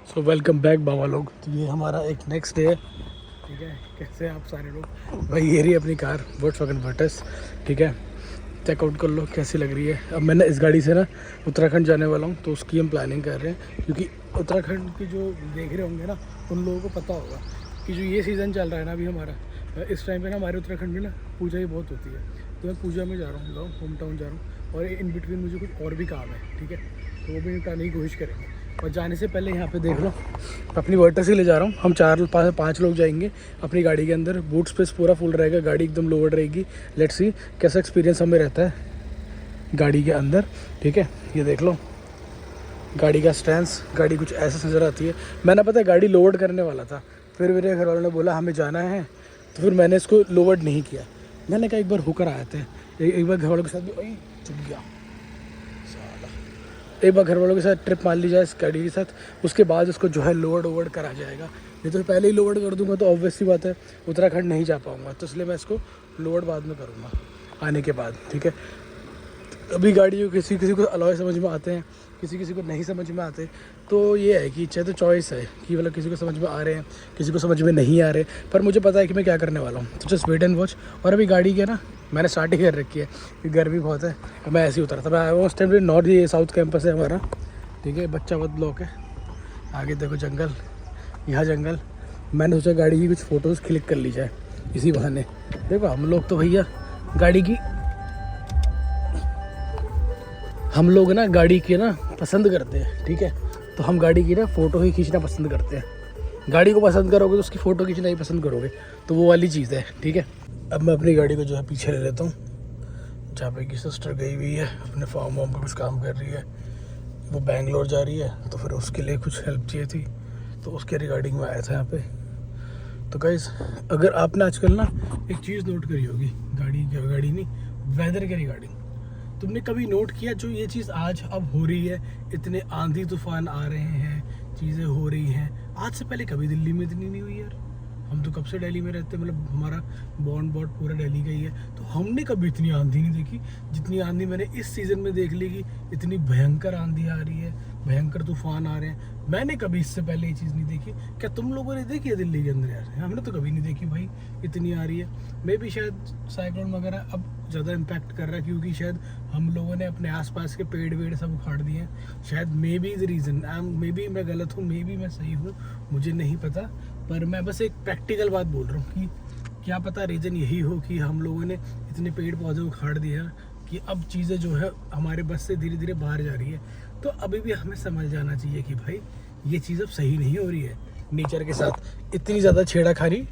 So welcome back बाबा लोग। तो ये हमारा एक नेक्स्ट डे है, ठीक है। कैसे हैं आप सारे लोग? भाई ये रही अपनी कार वोक्सवैगन वर्टस, ठीक है। चेकआउट कर लो कैसी लग रही है। अब मैंने इस गाड़ी से ना उत्तराखंड जाने वाला हूँ, तो उसकी हम प्लानिंग कर रहे हैं। क्योंकि उत्तराखंड की जो देख रहे होंगे ना, उन लोगों को पता होगा कि जो ये सीज़न चल रहा है ना अभी हमारा, इस टाइम पे ना हमारे उत्तराखंड में ना पूजा ही बहुत होती है। तो मैं पूजा में जा रहा हूँ, होम टाउन जा रहा हूँ, और इन बिटवीन मुझे कुछ और भी काम है, ठीक है। तो वो भी निपटाने की कोशिश करेंगे। और जाने से पहले यहाँ पे देख लो, अपनी वर्टस ही ले जा रहा हूँ। हम 4-5 लोग जाएंगे अपनी गाड़ी के अंदर। बूट स्पेस पूरा फुल रहेगा, गाड़ी एकदम लोअर रहेगी। लेट्स सी कैसा एक्सपीरियंस हमें रहता है गाड़ी के अंदर, ठीक है। ये देख लो गाड़ी का स्टैंस, गाड़ी कुछ ऐसा नज़र आती है। मैंने पता है गाड़ी लोड करने वाला था, फिर मेरे घर वालों ने बोला हमें जाना है, तो फिर मैंने इसको लोड नहीं किया। मैंने कहा एक बार होकर आए थे, एक बार घर वालों के साथ भी चुप गया, एक बार घर वालों के साथ ट्रिप मार ली जाए इस गाड़ी के साथ, उसके बाद उसको जो है लोड वोड करा जाएगा। नहीं तो पहले ही लोड कर दूंगा तो ऑब्वियस सी बात है उत्तराखंड नहीं जा पाऊंगा। तो इसलिए मैं इसको लोड बाद में करूँगा आने के बाद, ठीक है। अभी गाड़ियों किसी किसी को अलॉय समझ में आते हैं, किसी किसी को नहीं समझ में आते। तो ये है कि चाहे तो चॉइस है कि मतलब किसी को समझ में आ रहे हैं, किसी को समझ में नहीं आ रहे। पर मुझे पता है कि मैं क्या करने वाला हूँ, तो जस्ट वेट एंड वॉच। और अभी गाड़ी के ना मैंने स्टार्ट ही कर रखी है कि गर्मी बहुत है। और मैं ऐसे ही उतरा था। मैं आया हूँ उस टाइम पे नॉर्थ, ये साउथ कैंपस है हमारा, ठीक है। बच्चावत ब्लॉक है। आगे देखो जंगल, यहाँ जंगल। मैंने सोचा गाड़ी की कुछ फ़ोटोज़ क्लिक कर ली जाए इसी बहाने। देखो हम लोग तो भैया गाड़ी की, हम लोग ना गाड़ी की ना पसंद करते हैं, ठीक है। तो हम गाड़ी की ना फ़ोटो ही खींचना पसंद करते हैं। गाड़ी को पसंद करोगे तो उसकी फ़ोटो खींचना ही पसंद करोगे, तो वो वाली चीज़ है, ठीक है। अब मैं अपनी गाड़ी को जो है पीछे ले लेता हूँ, जहाँ पे की सिस्टर गई हुई है अपने फार्म वार्म पर कुछ काम कर रही है। वो बेंगलोर जा रही है, तो फिर उसके लिए कुछ हेल्प चाहिए थी, तो उसके रिगार्डिंग में आया था यहाँ पे। तो गाइस अगर आपने आजकल ना एक चीज़ नोट करी होगी, गाड़ी नहीं, वेदर के रिगार्डिंग, तुमने कभी नोट किया जो ये चीज़ आज अब हो रही है, इतने आंधी तूफान आ रहे हैं, चीज़ें हो रही हैं। आज से पहले कभी दिल्ली में इतनी नहीं हुई यार। हम तो कब से दिल्ली में रहते हैं, मतलब हमारा बॉन्ड पूरा दिल्ली का ही है। तो हमने कभी इतनी आंधी नहीं देखी जितनी आंधी मैंने इस सीज़न में देख ली। कि इतनी भयंकर आंधी आ रही है, भयंकर तूफान आ रहे हैं। मैंने कभी इससे पहले ये चीज़ नहीं देखी। क्या तुम लोगों ने देखी है दिल्ली के अंदर यार? हमने तो कभी नहीं देखी भाई, इतनी आ रही है। मे भी शायद साइक्लोन वगैरह अब ज़्यादा इम्पैक्ट कर रहा है, क्योंकि शायद हम लोगों ने अपने आसपास के पेड़ वेड़ सब उखाड़ दिए हैं। शायद may be the reason, may be मैं गलत हूँ, मे बी मैं सही हूँ, मुझे नहीं पता। पर मैं बस एक प्रैक्टिकल बात बोल रहा हूँ कि क्या पता रीज़न यही हो कि हम लोगों ने इतने पेड़ पौधे उखाड़ दिए हैं कि अब चीज़ें जो है हमारे बस से धीरे धीरे बाहर जा रही है। तो अभी भी हमें समझ जाना चाहिए कि भाई ये चीज़ अब सही नहीं हो रही है। नेचर के साथ इतनी ज़्यादा छेड़ाखानी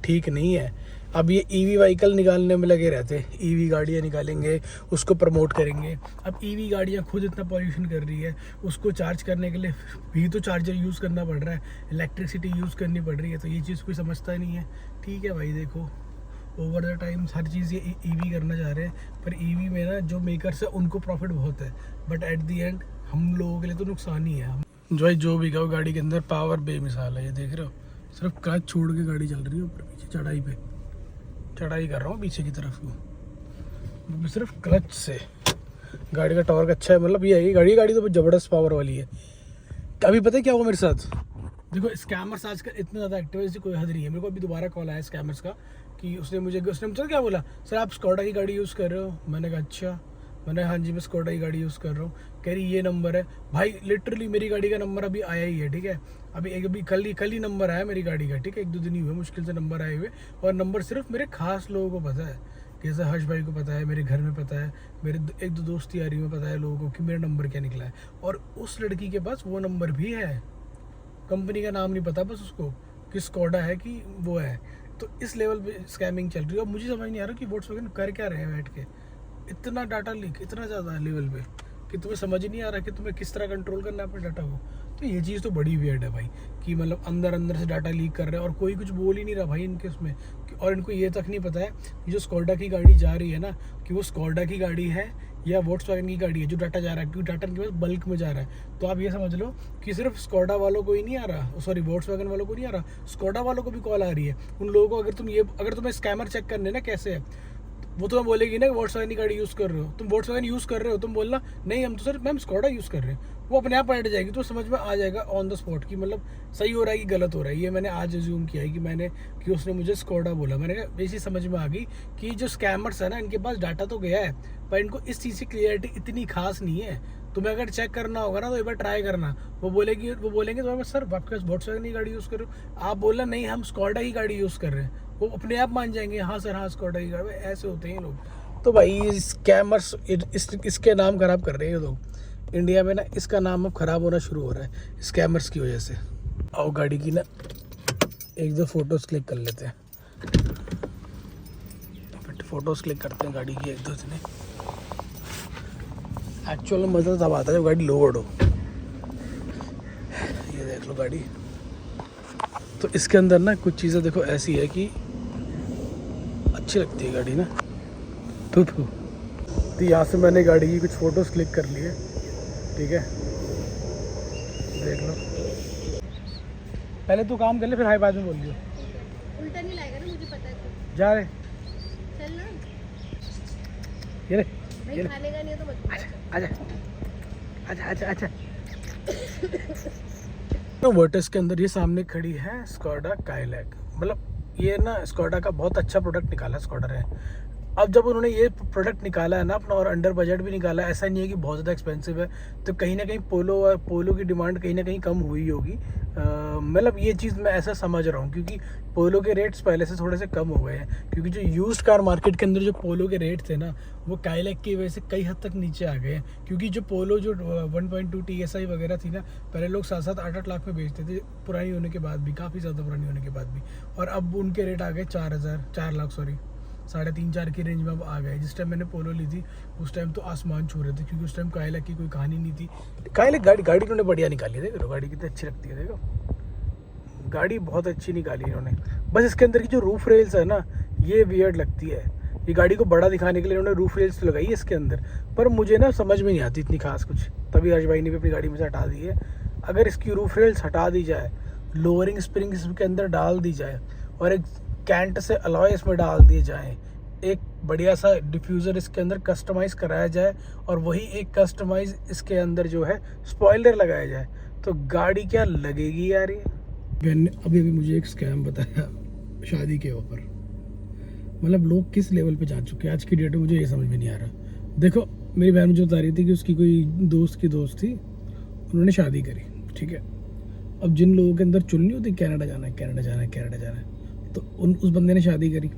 ठीक नहीं है। अब ये ईवी व्हीकल निकालने में लगे रहते हैं, ईवी गाड़ियाँ निकालेंगे, उसको प्रमोट करेंगे। अब ईवी गाड़ियाँ खुद इतना पॉल्यूशन कर रही है, उसको चार्ज करने के लिए भी तो चार्जर यूज़ करना पड़ रहा है, इलेक्ट्रिसिटी यूज़ करनी पड़ रही है। तो ये चीज़ कोई समझता नहीं है, ठीक है भाई। देखो ओवर द टाइम हर चीज़ ये ईवी करना चाह रहे हैं, पर ईवी में ना जो मेकर्स है उनको प्रॉफिट बहुत है, बट एट दी एंड हम लोगों के लिए तो नुकसान ही है। जो भी कहो गाड़ी के अंदर पावर बेमिसाल है। ये देख रहे हो, सिर्फ क्लच छोड़ के गाड़ी चल रही है ऊपर पीछे, चढ़ाई कर रहा हूँ पीछे की तरफ को, सिर्फ क्लच से। गाड़ी का टॉर्क अच्छा है, मतलब ये है कि गाड़ी तो ज़बरदस्त पावर वाली है। अभी पता है क्या हुआ मेरे साथ? देखो स्कैमर्स आजकल इतना ज़्यादा एक्टिव है, इसकी कोई हद नहीं है। मेरे को अभी दोबारा कॉल आया स्कैमर्स का कि उसने मुझे क्या बोला, सर आप स्कोडा की गाड़ी यूज़ कर रहे हो? मैंने कहा अच्छा। मैंने हाँ जी मैं स्कोडा की गाड़ी यूज़ कर रहा हूँ। कह रही ये नंबर है भाई, लिटरली मेरी गाड़ी का नंबर अभी आया ही है, ठीक है। अभी कल ही नंबर आया मेरी गाड़ी का, ठीक है। 1-2 दिन ही हुए मुश्किल से नंबर आए हुए, और नंबर सिर्फ मेरे खास लोगों को पता है। जैसे हर्ष भाई को पता है, मेरे घर में पता है, मेरे 1-2 दोस्त यारी में पता है लोगों को कि मेरा नंबर क्या निकला है। और उस लड़की के पास वो नंबर भी है, कंपनी का नाम नहीं पता बस उसको कि स्कोडा है कि वो है। तो इस लेवल पे स्कैमिंग चल रही है। अब मुझे समझ नहीं आ रहा कि वोक्सवैगन कर क्या रहे हैं बैठ के, इतना डाटा लीक इतना ज़्यादा लेवल पे कि तुम्हें समझ ही नहीं आ रहा कि तुम्हें किस तरह कंट्रोल करना है अपने डाटा को। तो ये चीज़ तो बड़ी वियर्ड है भाई, कि मतलब अंदर से डाटा लीक कर रहे हैं और कोई कुछ बोल ही नहीं रहा भाई इनके उसमें। और इनको ये तक नहीं पता है कि जो स्कोडा की गाड़ी जा रही है ना, कि वो स्कोडा की गाड़ी है या वोक्सवैगन की गाड़ी है जो डाटा जा रहा है, क्योंकि डाटा इनके पास बल्क में जा रहा है। तो आप ये समझ लो कि सिर्फ स्कोडा वालों को ही नहीं आ रहा, सॉरी वोक्सवैगन वालों को नहीं आ रहा, स्कोडा वालों को भी कॉल आ रही है। उन लोगों को अगर तुम्हें स्कैमर चेक करने ना कैसे है, वो तुम्हें बोलेगी ना कि वोक्सवैगन की गाड़ी यूज़ कर रहे हो, तुम वोक्सवैगन यूज़ कर रहे हो, तुम बोलना नहीं हम तो सर मैम स्कोडा यूज़ कर रहे हैं। वो अपने आप पलट जाएगी, तो समझ में आ जाएगा ऑन द स्पॉट कि मतलब सही हो रहा है कि गलत हो रहा है। ये मैंने आज अज्यूम किया है कि उसने मुझे स्कोडा बोला, मैंने कहा बेसिक समझ में आ गई कि जो स्कैमर्स है ना, इनके पास डाटा तो गया है, पर इनको इस चीज़ की क्लियरिटी इतनी खास नहीं है। तुम्हें अगर चेक करना होगा ना तो एक बार ट्राई करना। वो बोलेंगे तो सर आपके पास वॉट्सएप की गाड़ी यूज़ करो, आप बोलना नहीं हम स्कोडा की गाड़ी यूज़ कर रहे हैं, वो अपने आप मान जाएंगे हाँ सर हाँ स्कोडा की गाड़ी। ऐसे होते हैं लोग। तो भाई स्कैमर्स इसके नाम खराब कर रहे हैं ये लोग इंडिया में ना। इसका नाम अब ख़राब होना शुरू हो रहा है स्कैमर्स की वजह से। आओ गाड़ी की ना एक दो फोटोज़ क्लिक कर लेते हैं, फोटोज़ क्लिक करते हैं गाड़ी की एक दो से। एक्चुअल में मज़ा तब आता है जब गाड़ी लोड हो। ये देख लो गाड़ी, तो इसके अंदर ना कुछ चीज़ें देखो ऐसी है कि अच्छी लगती है गाड़ी ना। तो यहाँ से मैंने गाड़ी की कुछ फ़ोटोज़ क्लिक कर ली है, ठीक है, देख लो। पहले तू काम कर ले फिर हाई बाद में बोल लियो। उल्टा नहीं लाएगा ना, मुझे पता है तू। जा रहे चल ना, ये रे भाई खाने का नहीं है तो मत खा। आजा आजा आजा आजा। तो वर्टस के अंदर ये सामने खड़ी है स्कोडा काइलैक। मतलब ये ना स्कोडा का बहुत अच्छा प्रोडक्ट निकाला स्कोडा है। अब जब उन्होंने ये प्रोडक्ट निकाला है ना अपना, और अंडर बजट भी निकाला है, ऐसा नहीं है कि बहुत ज़्यादा एक्सपेंसिव है, तो कहीं ना कहीं पोलो की डिमांड कहीं ना कहीं कम हुई होगी। मतलब ये चीज़ मैं ऐसा समझ रहा हूँ, क्योंकि पोलो के रेट्स पहले से थोड़े से कम हो गए हैं, क्योंकि जो यूज्ड कार मार्केट के अंदर जो पोलो के रेट थे ना, वो काइलैक की वजह से कई हद तक नीचे आ गए हैं। क्योंकि जो पोलो जो 1.2 TSI वगैरह थी ना, पहले लोग 7-7, 8-8 लाख में बेचते थे, पुरानी होने के बाद भी, काफ़ी ज़्यादा पुरानी होने के बाद भी। और अब उनके रेट आ गए 4 लाख 3.5-4 की रेंज में अब आ गए। जिस टाइम मैंने पोलो ली थी उस टाइम तो आसमान छू रहे थे, क्योंकि उस टाइम काइलैक की कोई कहानी नहीं थी। काइलैक गाड़ी उन्होंने बढ़िया निकाली है, देखो गाड़ी कितनी अच्छी लगती है, देखो गाड़ी बहुत अच्छी निकाली इन्होंने। बस इसके अंदर की जो रूफ रेल्स है ना, ये वियर्ड लगती है। ये गाड़ी को बड़ा दिखाने के लिए इन्होंने रूफ रेल्स तो लगाई है इसके अंदर, पर मुझे ना समझ में नहीं आती इतनी खास कुछ, तभी हर्ष भाई ने भी अपनी गाड़ी में से हटा दी है। अगर इसकी रूफ रेल्स हटा दी जाए, लोअरिंग स्प्रिंग इसके अंदर डाल दी जाए, और एक कैंट से अलॉय इसमें डाल दिए जाए, एक बढ़िया सा डिफ्यूज़र इसके अंदर कस्टमाइज़ कराया जाए, और वही एक कस्टमाइज़ इसके अंदर जो है स्पॉइलर लगाया जाए, तो गाड़ी क्या लगेगी यार। ये मैंने अभी मुझे एक स्कैम बताया शादी के ऊपर। मतलब लोग किस लेवल पे जा चुके हैं आज की डेट में, मुझे ये समझ में नहीं आ रहा। देखो मेरी बहन मुझे बता रही थी कि उसकी कोई दोस्त की दोस्त थी, उन्होंने शादी करी, ठीक है। अब जिन लोगों के अंदर चुननी होती कनाडा जाना है, कनाडा जाना है, कनाडा जाना है, तो उस बंदे ने शादी करी।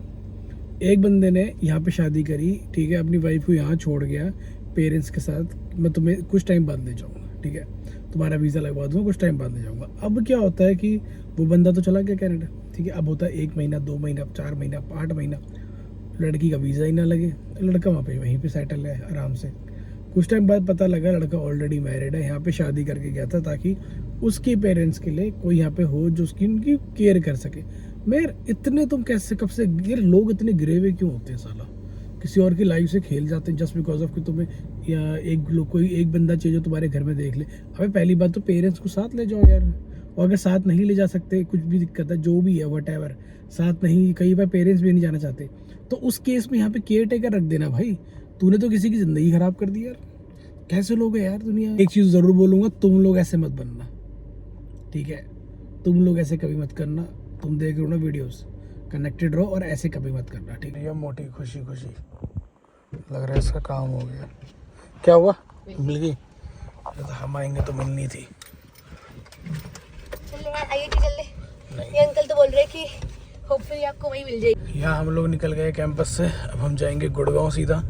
एक बंदे ने यहाँ पे शादी करी, ठीक है, अपनी वाइफ को यहाँ छोड़ गया पेरेंट्स के साथ, मैं तुम्हें कुछ टाइम बाद ले जाऊँगा, ठीक है, तुम्हारा वीज़ा लगवा दूँगा, कुछ टाइम बाद ले जाऊँगा। अब क्या होता है कि वो बंदा तो चला गया कनाडा, ठीक है, अब होता है 1 महीना 2 महीना 4 महीना 8 महीना, लड़की का वीज़ा ही ना लगे, लड़का वहाँ पे वहीं पे सेटल है आराम से। कुछ टाइम बाद पता लगा लड़का ऑलरेडी मैरिड है, यहाँ पे शादी करके गया था ताकि उसके पेरेंट्स के लिए कोई यहाँ पे हो जो उसकी उनकी केयर कर सके। मेरे इतने तुम कैसे कब से यार, लोग इतने गिरे हुए क्यों होते हैं साला, किसी और की लाइफ से खेल जाते हैं जस्ट बिकॉज ऑफ कि तुम्हें या कोई एक बंदा चाहिए जो तुम्हारे घर में देख ले। अबे पहली बात तो पेरेंट्स को साथ ले जाओ यार, और अगर साथ नहीं ले जा सकते, कुछ भी दिक्कत है जो भी है व्हाटएवर, साथ नहीं, कई बार पेरेंट्स भी नहीं जाना चाहते, तो उस केस में यहाँ पे केयर टेकर रख देना भाई। तूने तो किसी की ज़िंदगी ख़राब कर दी यार, कैसे लोग हैं यार दुनिया। एक चीज़ ज़रूर बोलूँगा, तुम लोग ऐसे मत बनना, ठीक है, तुम लोग ऐसे कभी मत करना। तुम देख रहे हो ना वीडियोस, कनेक्टेड रहो और ऐसे कभी मत करना, ठीक है। ये मोटी खुशी खुशी लग रहा है इसका काम हो गया। क्या हुआ, मिल गई? तो हम आएंगे तो मिलनी थी। चल यार IIT चल ले। ये अंकल तो बोल रहे कि होपफुली आपको वही मिल जाएगी। यहाँ हम लोग निकल गए कैंपस से, अब हम जाएंगे गुड़गांव सीधा,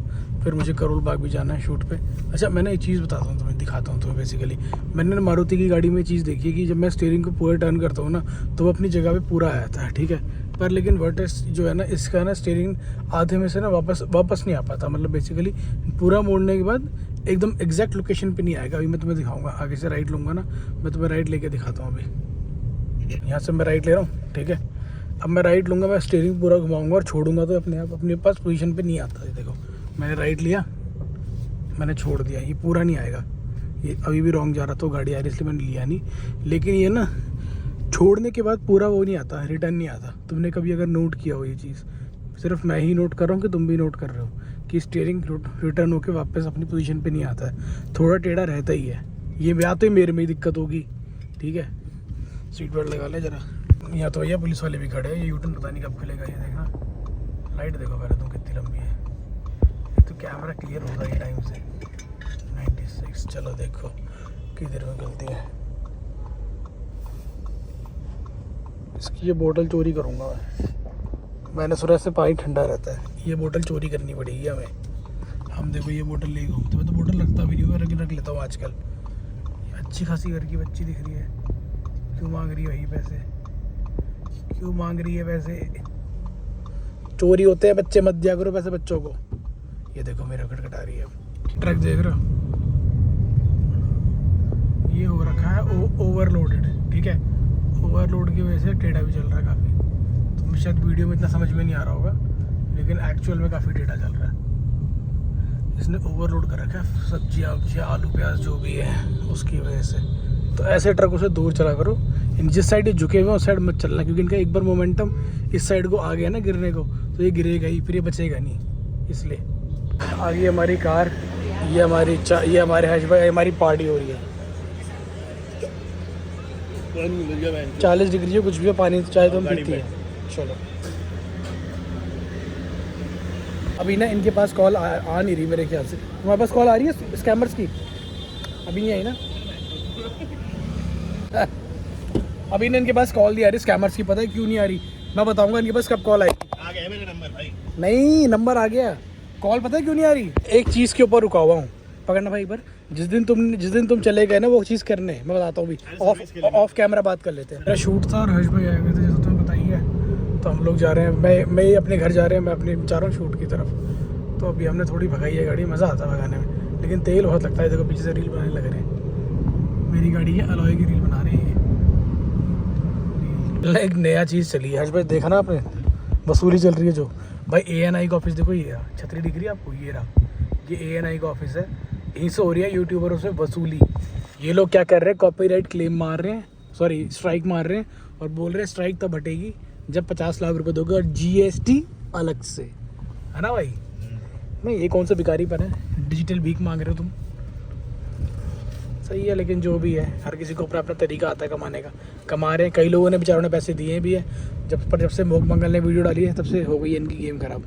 फिर मुझे करोल बाग भी जाना है शूट पे। अच्छा मैंने एक चीज़ बताता हूँ तुम्हें, दिखाता हूँ तुम्हें। बेसिकली मैंने मारुति की गाड़ी में चीज़ देखी है कि जब मैं स्टीयरिंग को पूरा टर्न करता हूँ ना, तो वो अपनी जगह पे पूरा आया था, ठीक है, पर लेकिन वर्टेक्स जो है ना, इसका ना स्टीयरिंग आधे में से ना वापस नहीं आ पाता। मतलब बेसिकली पूरा मोड़ने के बाद एकदम एग्जैक्ट लोकेशन पे नहीं आएगा। अभी मैं तुम्हें दिखाऊंगा, आगे से राइट लूँगा ना, मैं तुम्हें राइट लेके दिखाता हूँ। अभी यहाँ से मैं राइट ले रहा हूँ, ठीक है, अब मैं राइट लूँगा, मैं स्टीयरिंग पूरा घुमाऊँगा और छोड़ूंगा तो अपने आप अपने पास पोजीशन पे नहीं आता है। देखो मैंने राइट लिया, मैंने छोड़ दिया, ये पूरा नहीं आएगा, ये अभी भी रॉन्ग जा रहा तो गाड़ी आ रही, इसलिए मैंने लिया नहीं। लेकिन ये ना छोड़ने के बाद पूरा वो नहीं आता, रिटर्न नहीं आता। तुमने कभी अगर नोट किया हो ये चीज़, सिर्फ मैं ही नोट कर रहा हूँ कि तुम भी नोट कर रहे हो कि स्टीयरिंग रिटर्न होकर वापस अपनी पोजीशन पे नहीं आता है, थोड़ा टेढ़ा रहता ही है। ये या तो मेरे में ही दिक्कत होगी, ठीक है। सीट बेल्ट लगा ले जरा। यहाँ तो भैया पुलिस वाले भी खड़े हैं। ये यूटर्न पता नहीं कब खुलेगा, ये देखना। लाइट देखो पहले तुम कितनी लंबी है। ये तो कैमरा क्लियर होगा ये टाइम से। 96, चलो देखो कितनी देर में गलती है। इसकी ये बोतल चोरी करूँगा मैंने सुना से पानी ठंडा रहता है। ये बोतल चोरी करनी पड़ेगी हमें। हम देखो ये बोतल ले घूमते, मैं तो बोतल रखता भी नहीं हूँ, रख लेता हूँ आजकल। अच्छी खासी घर की बच्ची दिख रही है, क्यों मांग रही है वही पैसे, क्यों मांग रही है पैसे? चोरी होते हैं बच्चे, मत दिया करो पैसे बच्चों को। ये देखो मेरा खटखटा रही है। ट्रक देख रहे हो, ये हो रखा है ओवरलोडेड, ठीक है। ओवरलोड की वजह से टेढ़ा भी चल रहा है काफ़ी। तो शायद वीडियो में इतना समझ में नहीं आ रहा होगा, लेकिन एक्चुअल में काफ़ी टेढ़ा चल रहा है। इसने ओवरलोड कर रखा है सब्जियाँ वब्जियाँ, आलू प्याज जो भी है, उसकी वजह से। तो ऐसे ट्रकों से दूर चला करो। इन जिस साइड ये झुके हुए हैं उस साइड मत चलना, क्योंकि इनका एक बार मोमेंटम इस साइड को आ गया ना गिरने को, तो ये गिरेगा ही, फिर ये बचेगा नहीं। इसलिए आगे हमारी कार, ये हमारे हस्बैंड, हमारी पार्टी हो रही है। 40 डिग्री है, कुछ भी हो, पानी चाहे तो हम पीती है। चलो अभी ना इनके पास कॉल आ नहीं रही मेरे ख्याल से। तुम्हारे पास कॉल आ रही है स्कैमर्स की? अभी नहीं आई ना। अभी ना इनके पास कॉल नहीं आ रही स्कैमर्स की, पता है क्यों नहीं आ रही? मैं बताऊंगा इनके पास कब कॉल आएगी। आ गया मेरा नंबर भाई। नहीं, नंबर आ गया, कॉल पता है क्यों नहीं आ रही? एक चीज़ के ऊपर रुका हुआ हूँ, पकड़ना भाई एक बार। जिस दिन तुम चले गए ना वो चीज़ करने, मैं बताता हूँ भी। ऑफ कैमरा बात कर लेते हैं। मेरा शूट था और हर्ष भाई आए हुए थे, जैसे तुम्हें बताइए। तो हम लोग जा रहे हैं, मैं अपने घर जा रहे हैं, मैं अपने जा रहा हूँ शूट की तरफ। तो अभी हमने थोड़ी भगाई है गाड़ी, मज़ा आता है भगाने में, लेकिन तेल बहुत लगता है। देखो पीछे से रील बनाने लग रहे हैं। मेरी गाड़ी है अलॉय की रील बना रही है। एक नया चीज़ चली है हर्ष भाई, देखा ना आपने, वसूली चल रही है जो भाई। ANI का ऑफिस देखो, ये रहा, छतरी दिख रही है आपको, ये रहा, ये ANI का ऑफिस है। यहीं से हो रही है यूट्यूबरों से वसूली। ये लोग क्या कर रहे हैं, कॉपीराइट क्लेम मार रहे हैं, सॉरी स्ट्राइक मार रहे हैं, और बोल रहे हैं स्ट्राइक तब हटेगी जब 50 लाख रुपए दोगे और GST अलग से, है ना भाई? नहीं, ये कौन सा भिखारी पर है, डिजिटल भीख मांग रहे हो तुम। सही है, लेकिन जो भी है, हर किसी को अपना अपना तरीका आता है कमाने का। कमा रहे हैं, कई लोगों ने बेचारों ने पैसे दिए भी है। जब से मोक मंगल ने वीडियो डाली है तब से हो गई है इनकी गेम खराब।